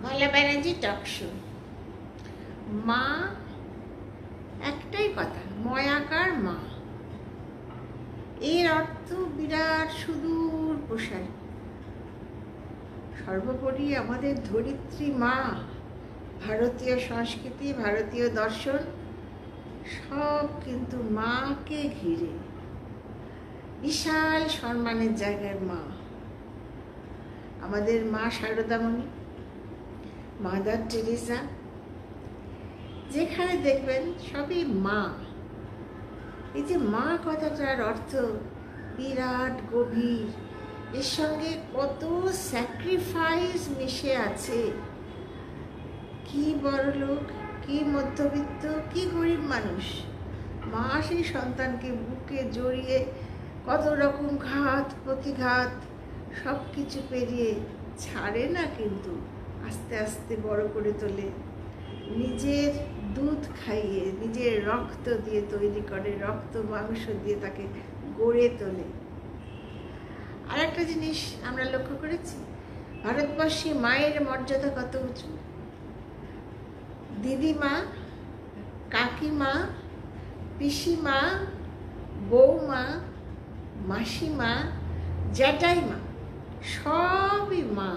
মালা Banerjee talk show. মা একটাই কথা, ময়াকার মা। এর অর্থ বিরাট সুদূর প্রসারী। সর্বোপরি আমাদের ধরিত্রী মা, ভারতীয় সংস্কৃতি, ভারতীয় দর্শন সব কিন্তু মাকে ঘিরে। বিশাল সম্মানের জায়গায় মা। আমাদের মা শারদামণি, মাদার টেরেসা, যেখানে দেখবেন সবই মা। এই যে মা কথাটার অর্থ বিরাট গভীর, এর সঙ্গে কত স্যাক্রিফাইস মিশে আছে। কি বড়লোক, কি মধ্যবিত্ত, কি গরিব মানুষ, মা সেই সন্তানকে বুকে জড়িয়ে কত রকম ঘাত প্রতিঘাত সব কিছু পেরিয়ে ছাড়ে না, কিন্তু আস্তে আস্তে বড় করে তোলে। নিজের দুধ খাইয়ে, নিজের রক্ত দিয়ে তৈরি করে, রক্ত মাংস দিয়ে তাকে গড়ে তোলে। আর একটা জিনিস আমরা লক্ষ্য করেছি, ভারতবর্ষে মায়ের মর্যাদা কত উঁচু। দিদিমা, কাকিমা, পিসিমা, বৌমা, মাসিমা, জ্যাঠাইমা সবই মা।